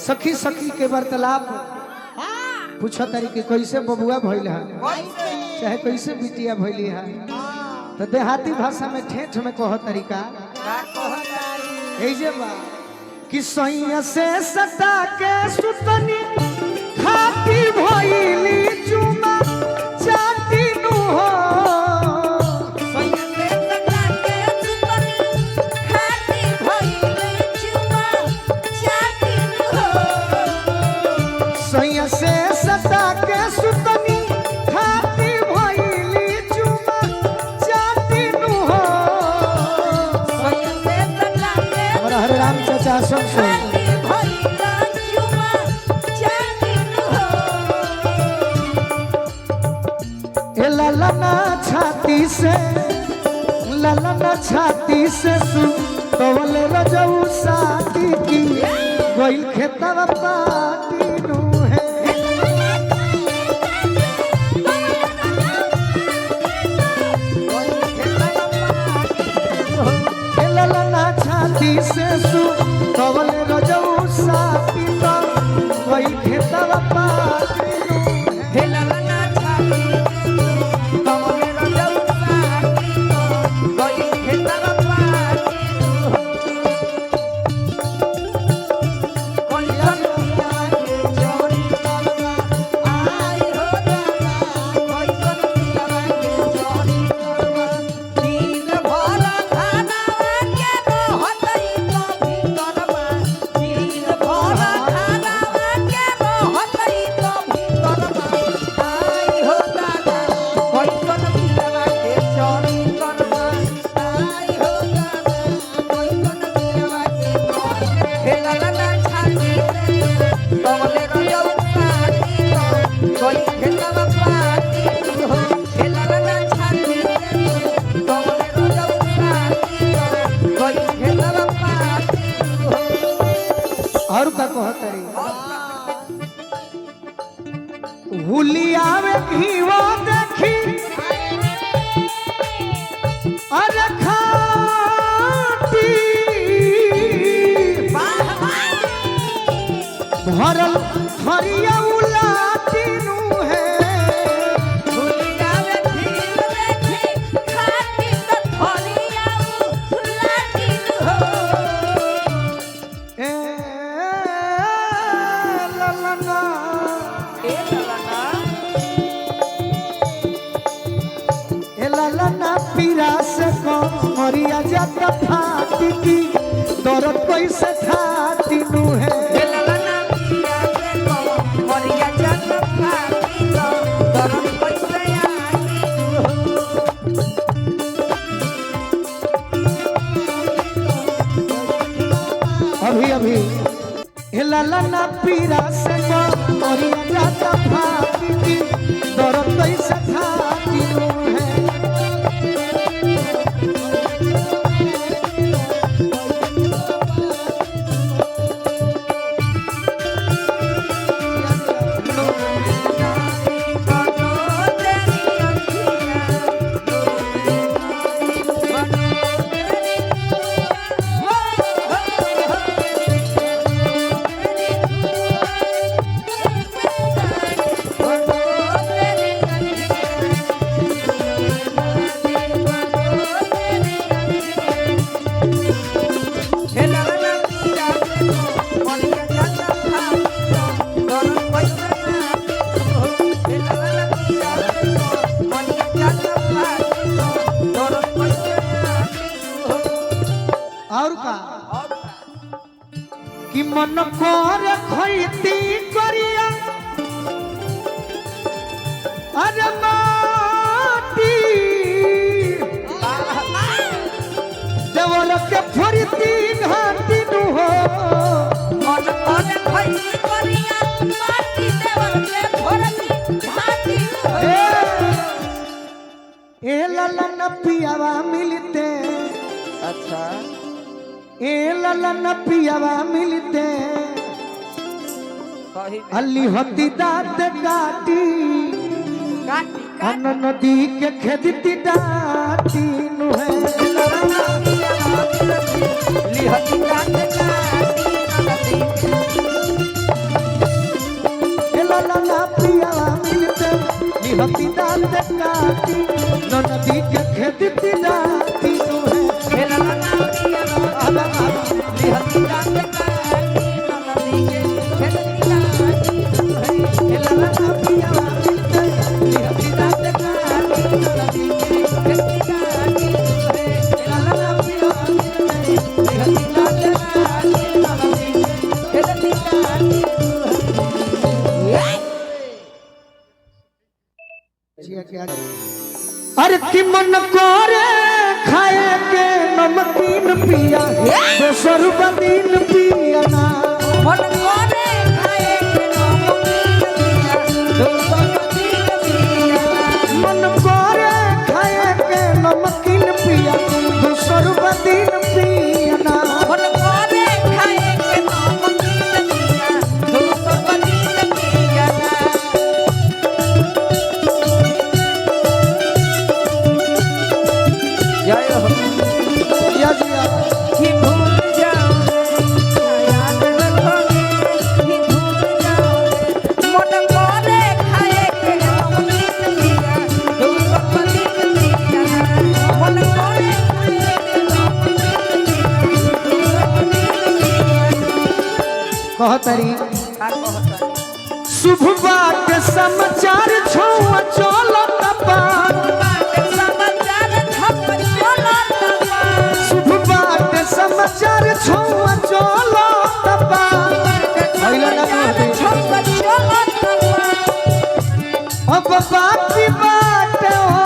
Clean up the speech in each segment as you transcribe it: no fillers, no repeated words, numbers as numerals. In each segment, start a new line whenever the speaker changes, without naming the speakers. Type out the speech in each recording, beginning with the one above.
सखी सखी के वार्तालाप पूछो तारी के कैसे बबुआ भइल है चाहे कैसे बिटिया भइली है तो देहाती भाषा में ठेठ में कहो तरीका ऐजे बा कि सैया से सता के सुतनी खाती भइली चुमा चाटी नु हो सैया से सता के सुतनी खाती भइली चुमा चाटी नु हो हमारा हरे राम चाचा सुन ललना छाती से सुतवल रजऊ साथी की गइल खेतवा पाटी नु है ललना छाती से सुतवल रजऊ साथी की गइल खेतवा पाटी नु है ललना छाती और का कहतरी हुलिया में घीवा देखी अरे खाटी भरल हरिया उलाटी नु है हुलिया में घीवा देखी खाटी तो हरिया उलाटी नु हो ललना पीरा से कमरिया जाता फाटी की दर्द कैसे खाती नु है ललना पीरा से कमरिया जाता फाटी दर्द कैसे आती अभी ललना पीरा से कमरिया जाता फाटी की दर्द कैसे खाती नु है कि मन कर खैती करिया अरे माटी देवर के फरती घाटी नु हो मन कर खैती करिया माटी देवर के फरती घाटी नु हो ए ललन पियावा मिलते अच्छा ए ललन पियावा मिलते अली होती दांत काटी अन नदी के खेदती डाटी नु है अली होती दांत काटी लिहती दांत काटी नदी के खेत दिलाती नु है
खेला ना पिया लिहती दांत काटी नदी के खेत दिलाती खेला ना पिया लिहती दांत काटी नदी के खेत दिलाती खेला ना पिया लिहती दांत काटी नदी के खेत दिलाती
अरे कि मन करे खाए के नमकीन पिया दोसर बदीन पिया ना
मन करे खाए के नमकीन पिया दोसर बदीन पिया
मन करे खाए के नमकीन पिया दोसर बदीन पिया ना
मन करे खाए के नमकीन पिया दोसर बदीन पिया जय हो
या जिया
कि भूल जाओ याद रखोगे कि भूल जाओगे मन करे खाए के नमकीन पिया दोसर बदीन पिया मन करे खाए के नमकीन पिया दोसर बदीन पिया
कहतरी
का कहता
शुभ बात समाचार छुआ चलो तपान शुभ बात समाचार छुआ चलो तपान अब बाकी बात हो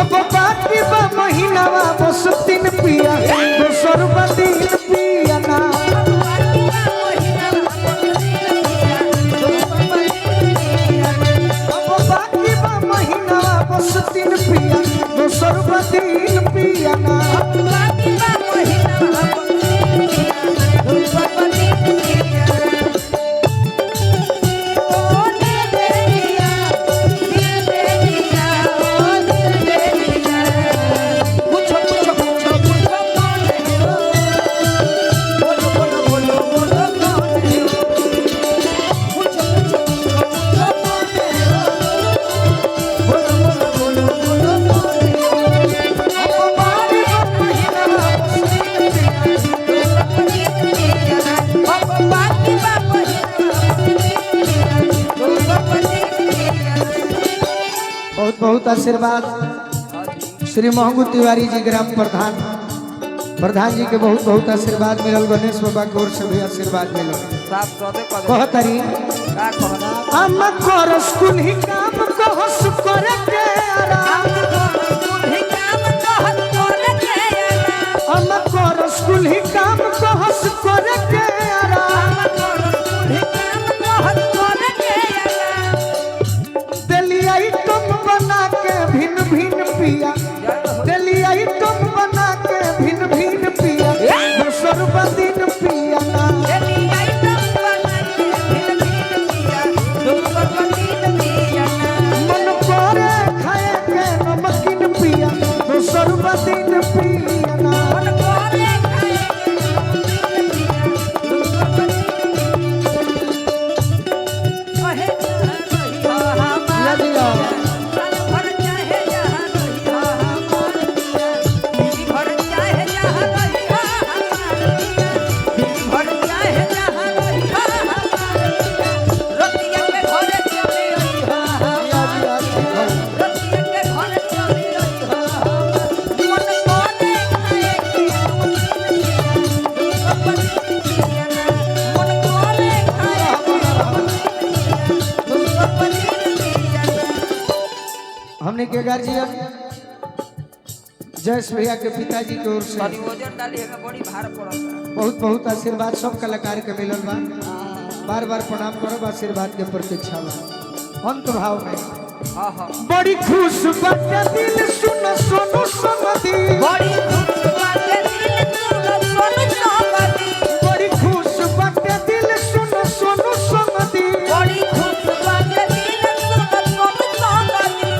अब बाकी बा महीनावा बस तीन पिया दोसर बदीन पिया ना अब बाकी बा महीनावा बस तीन पिया दोसर बदीन पिया ना बहुत बहुत आशीर्वाद श्री महंगू तिवारी जी ग्राम प्रधान जी के बहुत बहुत आशीर्वाद मिलल गणेश बाबा की ओर से भी आशीर्वाद मिलल कहतरी हम करस कुल्ही काम कहस करे के आराम हम करस कुल्ही काम कहस करे के आराम दलिया तुम बना के भिन्न भिन्न पिया दलिया तुम बना के भिन्न भिन्न पिया दोसर बदीन पिया ना मन करे खाए के नमकीन पिया दोसर बदीन पिया ना या जिया हमने के गार्जियन जयेश भैया के पिताजी की ओर से
वजन डालिएगा बड़ी भार पड़ता
बहुत बहुत आशीर्वाद सब कलाकार के मिलल बा बार बार प्रणाम करब आशीर्वाद के प्रतीक्षा बा अंत भाव में
हाँ हाँ
बड़ी खुश बाटे दिल सुन सोनू समदी
बड़ी खुश बाटे दिल सुन समदी
बड़ी खुश बाटे दिल सुन सोनू समदी
बड़ी खुश बाटे दिल सुन समदी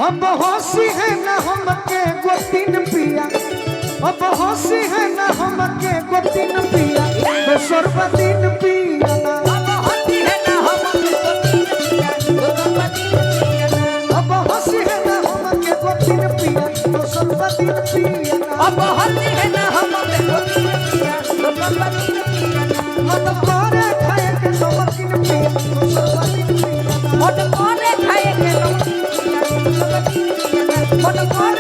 अब हंसी है ना हमके गोतिन पिया अब हंसी है ना हमके गोतिन पिया दोसर बदीन पिया ना दिन पिया
अब हल्दी है ना हम देखो दिन पिया दोसर दिन पिया
मन करे खाए के नमकीन पिया दोसर दिन पिया
मन करे खाए के नमकीन पिया दोसर दिन पिया मन करे